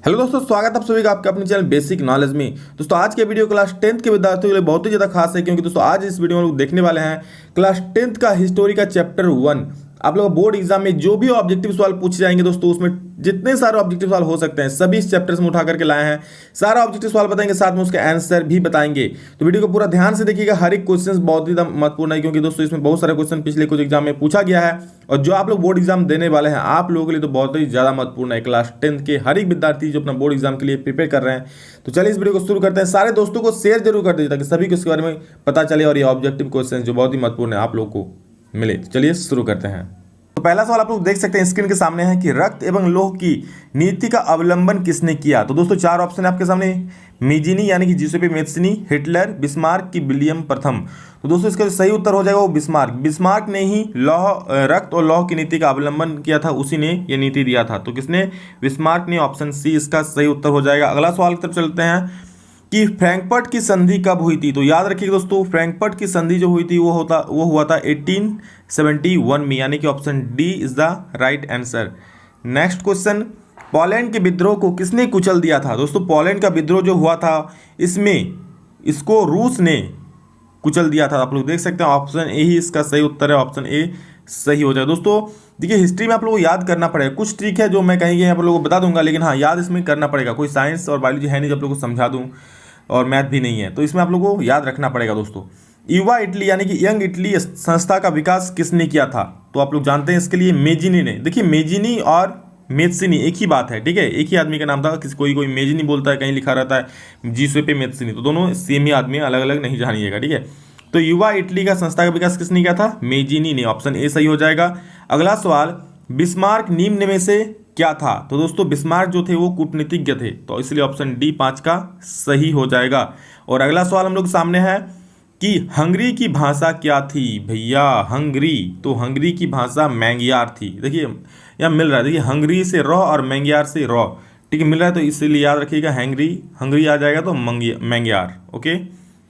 Hello दोस्तों, स्वागत है आप सभी का आपके अपने चैनल बेसिक नॉलेज में। दोस्तों आज के वीडियो क्लास 10th के विद्यार्थियों के लिए बहुत ही ज़्यादा खास है, क्योंकि दोस्तों आज इस वीडियो में लोग देखने वाले हैं क्लास 10th का हिस्टोरी का चैप्टर 1। आप लोग बोर्ड एग्जाम में जो भी ऑब्जेक्टिव सवाल पूछे जाएंगे दोस्तों, उसमें जितने सारे ऑब्जेक्टिव सवाल हो सकते हैं सभी इस चैप्टर से उठा करके लाए हैं। सारा ऑब्जेक्टिव सवाल बताएंगे, साथ में उसके आंसर भी बताएंगे। तो वीडियो को पूरा ध्यान से देखिएगा, हर एक क्वेश्चन बहुत ही महत्वपूर्ण है, क्योंकि दोस्तों इसमें बहुत सारे क्वेश्चन पिछले कुछ एग्जाम में पूछा गया है और जो आप लोग बोर्ड एग्जाम देने वाले हैं आप लोगों के लिए तो बहुत ही ज्यादा महत्वपूर्ण है। क्लास 10th के हर एक विद्यार्थी जो अपना बोर्ड एग्जाम के लिए प्रिपेयर कर रहे हैं, तो चलिए इस वीडियो को शुरू करते हैं। सारे दोस्तों को शेयर जरूर कर दीजिए ताकि सभी को इसके बारे में पता चले और ये ऑब्जेक्टिव क्वेश्चन जो बहुत ही महत्वपूर्ण है आप लोग को मिले। तो चलिए शुरू करते हैं। तो पहला सवाल आप लोग देख सकते हैं स्क्रीन के सामने है कि रक्त एवं लौह की नीति का अवलंबन किसने किया। तो दोस्तों चार ऑप्शन है आपके सामने, मेजिनी यानी कि जिसेपे मेत्सिनी, हिटलर, बिस्मार्क की विलियम प्रथम। तो दोस्तों इसका सही उत्तर हो जाएगा वो बिस्मार्क। बिस्मार्क ने ही रक्त और लौह की नीति का अवलंबन किया था, उसी ने ये नीति दिया था। तो किसने? बिस्मार्क ने। ऑप्शन सी इसका सही उत्तर हो जाएगा। अगला सवाल की तरफ चलते हैं कि फ्रैंकफर्ट की संधि कब हुई थी। तो याद रखिएगा दोस्तों, फ्रैंकफर्ट की संधि जो हुई थी वो हुआ था 1871 में, यानी कि option D is the right answer. Next question, Poland के विद्रोह को किसने कुचल दिया था। दोस्तों पोलैंड का विद्रोह जो हुआ था इसको रूस ने कुचल दिया था। आप लोग देख सकते हैं ऑप्शन ए ही इसका सही उत्तर है, ऑप्शन ए सही हो जाए। दोस्तों देखिए हिस्ट्री में आप लोगों को याद करना पड़ेगा, कुछ ट्रिक है जो मैं कहीं आप लोगों को बता दूंगा, लेकिन हाँ याद इसमें करना पड़ेगा। कोई साइंस और बायोलॉजी है नहीं जो आप लोगों को समझा दूं, और मैथ भी नहीं है, तो इसमें आप लोगों को याद रखना पड़ेगा। दोस्तों युवा इटली यानी कि यंग इटली संस्था का विकास किसने किया था। तो आप लोग जानते हैं इसके लिए मेजिनी ने। देखिए मेजिनी और मेत्सिनी एक ही बात है, ठीक है, एक ही आदमी का नाम था। कोई मेजिनी बोलता है, कहीं लिखा रहता है जीसुपेपे मेत्सिनी, तो दोनों सेम ही आदमी, अलग अलग नहीं जानिएगा, ठीक है। तो युवा इटली का संस्था का विकास किसने किया था? मेजिनी ने। ऑप्शन ए सही हो जाएगा। अगला सवाल, बिस्मार्क निम्न में से क्या था। तो दोस्तों बिस्मार्क जो थे वो कूटनीतिज्ञ थे, तो इसलिए ऑप्शन डी 5 का सही हो जाएगा। और अगला सवाल हम लोग सामने है कि हंगरी की भाषा क्या थी। भैया हंगरी, तो हंगरी की भाषा मैंगियार थी। देखिए यहाँ मिल रहा है, देखिए हंगरी से रॉ और मैंगियार से रॉ, ठीक है, मिल रहा है, तो इसलिए याद रखिएगा हंगरी आ जाएगा तो मैंगियार। ओके,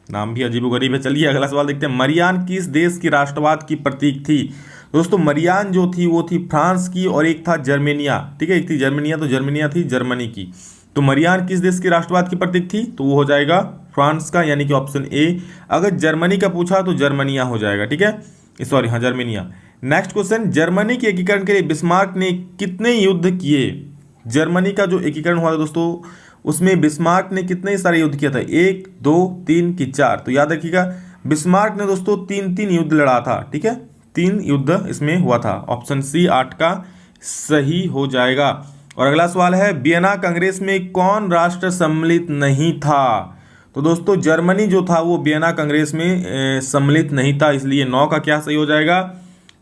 नाम भी अजीबोगरीब है। चलिए अगला सवाल देखते हैं, मरियान किस देश की राष्ट्रवाद की प्रतीक थी। दोस्तों मरियान जो थी वो थी फ्रांस की, और एक था जर्मेनिया, ठीक है, एक थी जर्मेनिया, तो जर्मेनिया थी जर्मनी की। तो मरियान किस देश की राष्ट्रवाद की प्रतीक थी, तो वो हो जाएगा फ्रांस का, यानी कि ऑप्शन ए। अगर जर्मनी का पूछा तो जर्मनिया हो जाएगा, ठीक है, सॉरी हाँ जर्मेनिया। नेक्स्ट क्वेश्चन, जर्मनी के एकीकरण के लिए बिस्मार्क ने कितने युद्ध किए। जर्मनी का जो एकीकरण हुआ था दोस्तों उसमें बिस्मार्क ने कितने सारे युद्ध किया था, 1 2 3 की 4। तो याद रखिएगा बिस्मार्क ने दोस्तों 3 युद्ध लड़ा था, ठीक है, 3 युद्ध इसमें हुआ था। ऑप्शन सी 8 का सही हो जाएगा। और अगला सवाल है, वियना कांग्रेस में कौन राष्ट्र सम्मिलित नहीं था। तो दोस्तों जर्मनी जो था वो वियना कांग्रेस में सम्मिलित नहीं था, इसलिए 9 का क्या सही हो जाएगा,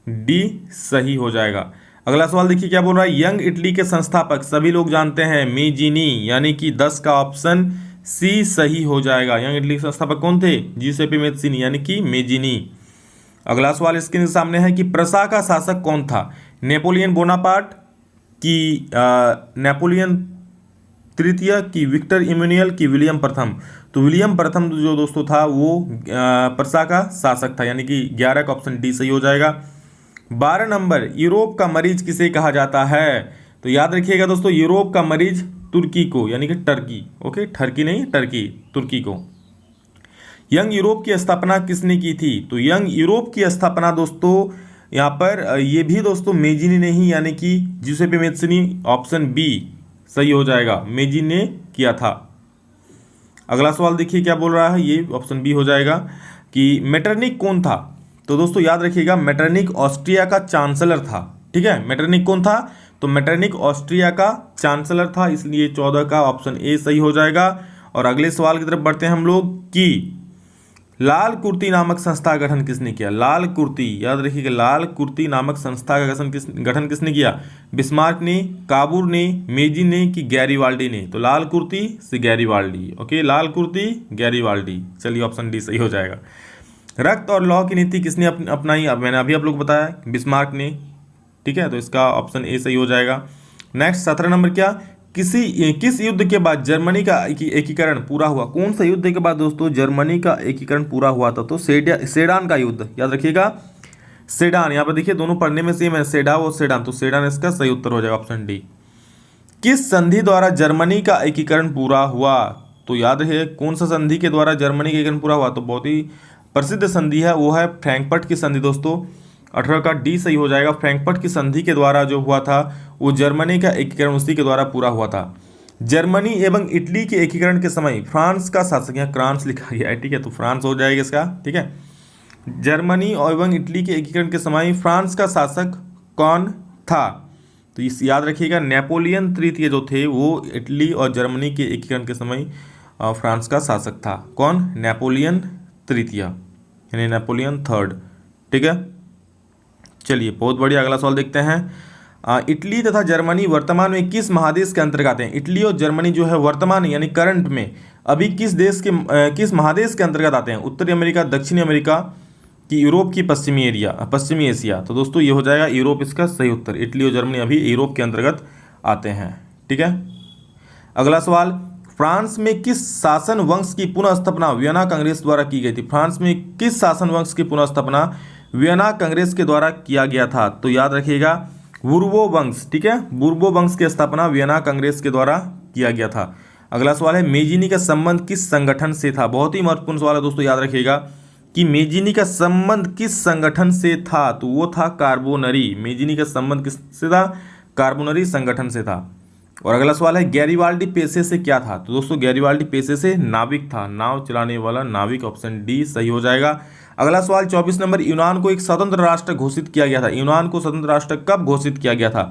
डी सही हो जाएगा। अगला सवाल देखिए क्या बोल रहा है, यंग इटली के संस्थापक सभी लोग जानते हैं मेजिनी, यानी कि 10 का ऑप्शन सी सही हो जाएगा। यंग इटली के संस्थापक कौन थे? जीसेपे मेत्सिनी, यानी कि मेजिनी। अगला सवाल इसके सामने है कि प्रसा का शासक कौन था। नेपोलियन बोनापार्ट की नेपोलियन तृतीय की विक्टर इमैनुअल की विलियम प्रथम। तो विलियम प्रथम जो दोस्तों था वो प्रसा का शासक था, यानी कि 11 का ऑप्शन डी सही हो जाएगा। 12 नंबर, यूरोप का मरीज किसे कहा जाता है। तो याद रखिएगा दोस्तों यूरोप का मरीज तुर्की को, यानी कि टर्की, ओके, टर्की नहीं टर्की, तुर्की को। यंग यूरोप की स्थापना किसने की थी। तो यंग यूरोप की स्थापना दोस्तों यहाँ पर ये भी दोस्तों मेजिनी ने ही, यानी कि जिसेपे मेत्सिनी, ऑप्शन बी सही हो जाएगा, मेजिनी ने किया था। अगला सवाल देखिए क्या बोल रहा है, ये ऑप्शन बी हो जाएगा कि मेटरनिक कौन था। तो दोस्तों याद रखिएगा मेटरनिक ऑस्ट्रिया का चांसलर था, ठीक है, मेटरनिक कौन था, तो मेटरनिक ऑस्ट्रिया का चांसलर था, इसलिए 14 का ऑप्शन ए सही हो जाएगा। और अगले सवाल की तरफ बढ़ते हैं हम लोग कि लाल कुर्ती नामक संस्था का गठन किसने किया। लाल कुर्ती, याद रखिएगा लाल कुर्ती नामक संस्था का गठन किसने किया। बिस्मार्क ने, काबूर ने, मेजी ने कि गैरीवाल्डी ने। तो लाल कुर्ती से गैरीवाल्डी, ओके, लाल कुर्ती गैरीवाल्डी। चलिए ऑप्शन डी सही हो जाएगा। रक्त और लौह की नीति किसने अपनाई। अब मैंने अभी आप लोग को बताया बिस्मार्क ने, ठीक है, तो इसका ऑप्शन ए सही हो जाएगा। नेक्स्ट 17 नंबर, क्या किस युद्ध के बाद जर्मनी का एकीकरण पूरा हुआ। कौन सा युद्ध के बाद दोस्तों जर्मनी का एकीकरण पूरा हुआ था। तो सेडान का युद्ध, याद रखिएगा सेडान, यहाँ पर देखिए दोनों पढ़ने में सेम है, सेडा और सेडान, तो सेडान इसका सही उत्तर हो जाएगा, ऑप्शन डी। किस संधि द्वारा जर्मनी का एकीकरण पूरा हुआ? तो याद है कौन सा संधि के द्वारा जर्मनी का एकीकरण पूरा हुआ? तो बहुत ही प्रसिद्ध संधि है, वो है फ्रैंकफर्ट की संधि दोस्तों। 18 का डी सही हो जाएगा। फ्रैंकफर्ट की संधि के द्वारा जो हुआ था वो जर्मनी का एकीकरण उसी के द्वारा पूरा हुआ था। जर्मनी एवं इटली के एकीकरण के समय फ्रांस का शासक, यहाँ फ्रांस लिखा गया है, ठीक है, तो फ्रांस हो जाएगा इसका, ठीक है। जर्मनी एवं इटली के एकीकरण के समय फ्रांस का शासक कौन था? तो इस याद रखिएगा, नेपोलियन तृतीय जो थे वो इटली और जर्मनी के एकीकरण के समय फ्रांस का शासक था। कौन? नेपोलियन तृतीय, यानी नेपोलियन थर्ड, ठीक है। चलिए बहुत बढ़िया, अगला सवाल देखते हैं। इटली तथा जर्मनी वर्तमान में किस महादेश के अंतर्गत आते हैं? इटली और जर्मनी जो है वर्तमान यानी करंट में अभी किस देश के किस महादेश के अंतर्गत आते हैं? उत्तरी अमेरिका, दक्षिणी अमेरिका कि यूरोप की पश्चिमी एशिया? तो दोस्तों ये हो जाएगा यूरोप इसका सही उत्तर। इटली और जर्मनी अभी यूरोप के अंतर्गत आते हैं, ठीक है। अगला सवाल, फ्रांस में किस शासन वंश की पुनः स्थापना वियना कांग्रेस द्वारा की गई थी? फ्रांस में किस शासन वंश की पुनः स्थापना वियना कांग्रेस के द्वारा किया गया था? तो याद रखिएगा बूर्बो वंश, ठीक है, बूर्बो वंश की स्थापना वियना कांग्रेस के द्वारा किया गया था। अगला सवाल है, मेजिनी का संबंध किस संगठन से था? बहुत ही महत्वपूर्ण सवाल है दोस्तों, याद रखिएगा कि मेजिनी का संबंध किस संगठन से था? तो वो था कार्बोनरी। मेजिनी का संबंध किससे था? कार्बोनरी संगठन से था। और अगला सवाल है, गैरिबाल्डी पेशे से क्या था? तो दोस्तों गैरिबाल्डी पेशे से नाविक था, नाव चलाने वाला नाविक। ऑप्शन डी सही हो जाएगा। अगला सवाल 24 नंबर, यूनान को एक स्वतंत्र राष्ट्र घोषित किया गया था। यूनान को स्वतंत्र राष्ट्र कब घोषित किया गया था?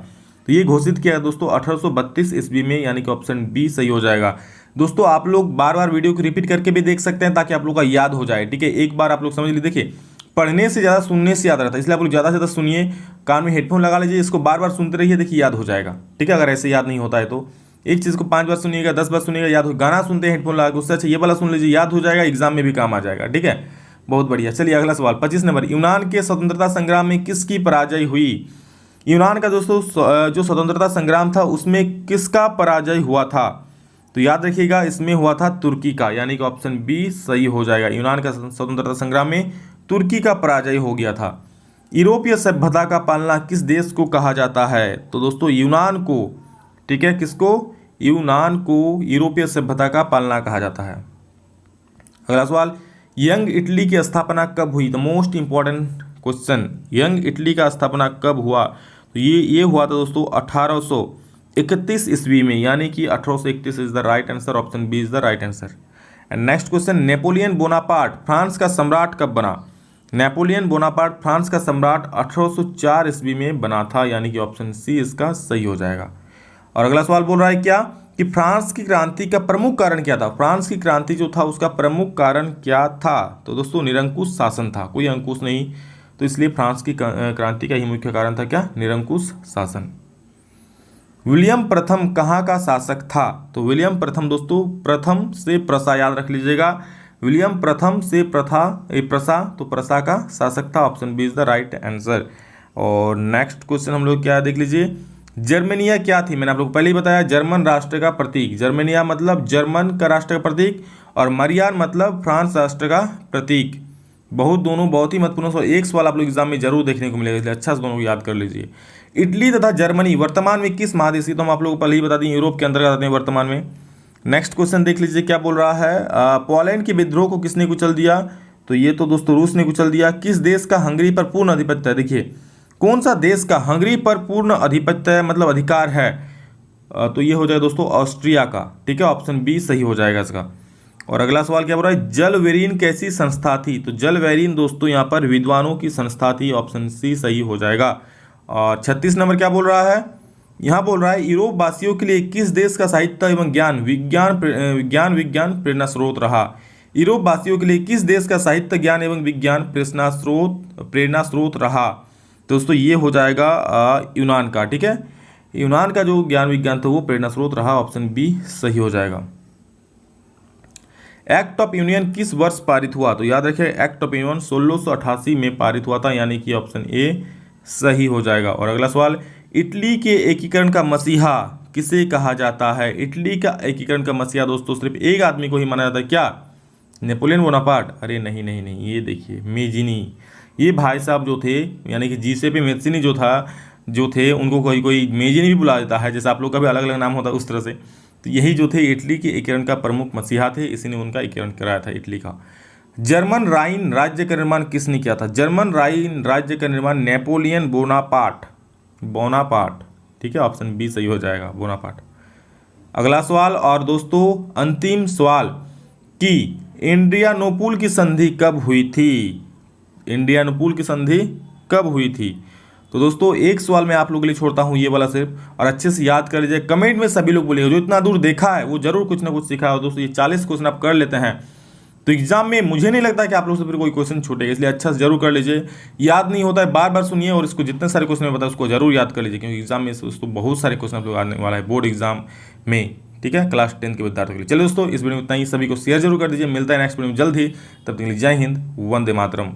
तो ये घोषित किया दोस्तों 1832 ईस्वी में, यानी कि ऑप्शन बी सही हो जाएगा। दोस्तों आप लोग बार बार वीडियो को रिपीट करके भी देख सकते हैं ताकि आप लोग का याद हो जाए, ठीक है। एक बार आप लोग समझ लीजिए, देखिए पढ़ने से ज़्यादा सुनने से याद रहता है, इसलिए आप लोग ज़्यादा से ज़्यादा सुनिए, कान में हेडफोन लगा लीजिए, इसको बार बार सुनते रहिए, देखिए याद हो जाएगा, ठीक है। अगर ऐसे याद नहीं होता है तो एक चीज़ को 5 बार सुनिएगा, 10 बार सुनिएगा, याद हो। गाना सुनते हैं हेडफोन लगा के, उससे अच्छा ये वाला सुन लीजिए, याद हो जाएगा, एग्जाम में भी काम आ जाएगा, ठीक है। बहुत बढ़िया। चलिए अगला सवाल 25 नंबर, यूनान के स्वतंत्रता संग्राम में किसकी पराजय हुई? यूनान का दोस्तों जो स्वतंत्रता संग्राम था उसमें किसका पराजय हुआ था? तो याद रखिएगा इसमें हुआ था तुर्की का, यानी कि ऑप्शन बी सही हो जाएगा। यूनान का स्वतंत्रता संग्राम में तुर्की का पराजय हो गया था। यूरोपीय सभ्यता का पालना किस देश को कहा जाता है? तो दोस्तों यूनान को, ठीक है, किसको? यूनान को यूरोपीय सभ्यता का पालना कहा जाता है। अगला सवाल, यंग इटली की स्थापना कब हुई? The most important question, young Italy का स्थापना कब हुआ? तो ये हुआ था दोस्तों 1831 ईस्वी में, यानी कि 1831 is the right answer. Option B is the right answer. And next question, Napoleon Bonaparte France का सम्राट कब बना? नेपोलियन बोनापार्ट फ्रांस का सम्राट 1804 ईस्वी में बना था, यानी कि ऑप्शन सी इसका सही हो जाएगा। और अगला सवाल बोल रहा है क्या कि फ्रांस की क्रांति का प्रमुख कारण क्या था? फ्रांस की क्रांति जो था उसका प्रमुख कारण क्या था? तो दोस्तों निरंकुश शासन था, कोई अंकुश नहीं, तो इसलिए फ्रांस की क्रांति का ही मुख्य कारण था क्या? निरंकुश शासन। विलियम प्रथम कहाँ का शासक था? तो विलियम प्रथम दोस्तों, प्रथम से प्रसा याद रख लीजिएगा, विलियम प्रथम से प्रसा, तो प्रसा का शासक था। Option B is the right answer. और नेक्स्ट क्वेश्चन हम लोग क्या देख लीजिए, जर्मेनिया क्या थी? मैंने आप लोग को पहले ही बताया, जर्मन राष्ट्र का प्रतीक। जर्मेनिया मतलब जर्मन का राष्ट्र का प्रतीक, और मरियान मतलब फ्रांस राष्ट्र का प्रतीक। दोनों बहुत ही महत्वपूर्ण सवाल, एक सवाल आप लोग एग्जाम में जरूर देखने को मिलेगा, इसलिए अच्छा से दोनों को याद कर लीजिए। इटली तथा जर्मनी वर्तमान में किस महादेश की? तो हम आप लोगों को पहले ही बता दें, यूरोप के अंतर्गत आते हैं वर्तमान में। नेक्स्ट क्वेश्चन देख लीजिए क्या बोल रहा है, पोलैंड के विद्रोह को किसने कुचल दिया? तो ये तो दोस्तों रूस ने कुचल दिया। किस देश का हंगरी पर पूर्ण आधिपत्य है? देखिए कौन सा देश का हंगरी पर पूर्ण आधिपत्य मतलब अधिकार है? तो ये हो जाएगा दोस्तों ऑस्ट्रिया का, ठीक है। ऑप्शन बी सही हो जाएगा इसका। और अगला सवाल क्या बोल रहा है, जलवेरीन कैसी संस्था थी? तो जलवेरीन दोस्तों यहाँ पर विद्वानों की संस्था थी। ऑप्शन सी सही हो जाएगा। और 36 नंबर क्या बोल रहा है, यहाँ बोल रहा है यूरोप वासियों के लिए किस देश का साहित्य एवं विज्ञान प्रेरणा स्रोत रहा? यूरोप वासियों के लिए किस देश का साहित्य, ज्ञान एवं विज्ञान प्रेरणा स्रोत रहा? दोस्तों ये हो जाएगा यूनान का, ठीक है। यूनान का जो ज्ञान विज्ञान था वो प्रेरणा स्रोत रहा। ऑप्शन बी सही हो जाएगा। एक्ट ऑफ यूनियन किस वर्ष पारित हुआ? तो याद रखिए एक्ट ऑफ यूनियन 1688 में पारित हुआ था, यानी कि ऑप्शन ए सही हो जाएगा। और अगला सवाल, इटली के एकीकरण का मसीहा किसे कहा जाता है? इटली का एकीकरण का मसीहा दोस्तों सिर्फ एक आदमी को ही माना जाता है, क्या? Napoleon Bonaparte? अरे नहीं नहीं नहीं, ये देखिए मेजिनी, ये भाई साहब जो थे, यानी कि जीसेपी मेस्सिनी जो था, जो थे उनको कोई कोई मेजिनी भी बुला देता है, जैसे आप लोग का भी अलग अलग नाम होता है उस तरह से। तो यही जो थे इटली के एकीकरण का प्रमुख मसीहा थे, इसी ने उनका एकीकरण कराया था इटली का। जर्मन राइन राज्य का निर्माण किसने किया था? जर्मन राइन राज्य का निर्माण नेपोलियन बोनापार्ट, बोनापार्ट, ठीक है, ऑप्शन बी सही हो जाएगा, बोनापार्ट। अगला सवाल और दोस्तों अंतिम सवाल कि इंडियानोपुल की संधि कब हुई थी? इंडियानोपुल की संधि कब हुई थी? तो दोस्तों एक सवाल मैं आप लोगों के लिए छोड़ता हूँ ये वाला सिर्फ, और अच्छे से याद कर लीजिए। कमेंट में सभी लोग बोलिएगा, जो इतना दूर देखा है वो जरूर कुछ ना कुछ सीखा है। दोस्तों ये 40 क्वेश्चन आप कर लेते हैं तो एग्जाम में मुझे नहीं लगता कि आप लोग से फिर कोई क्वेश्चन छूटेगा, इसलिए अच्छा से जरूर कर लीजिए। याद नहीं होता है बार बार सुनिए, और इसको जितने सारे क्वेश्चन मैं बताया उसको जरूर याद कर लीजिए, क्योंकि एग्जाम में दोस्तों बहुत सारे क्वेश्चन आप लोग आने वाला है बोर्ड एग्जाम में, ठीक है, क्लास 10 के विद्यार्थियों के लिए। चलिए दोस्तों इस वीडियो में इतना ही, सभी को शेयर जरूर कर दीजिए। मिलता है नेक्स्ट वीडियो में जल्द ही, तब तक के लिए जय हिंद, वंदे मातरम।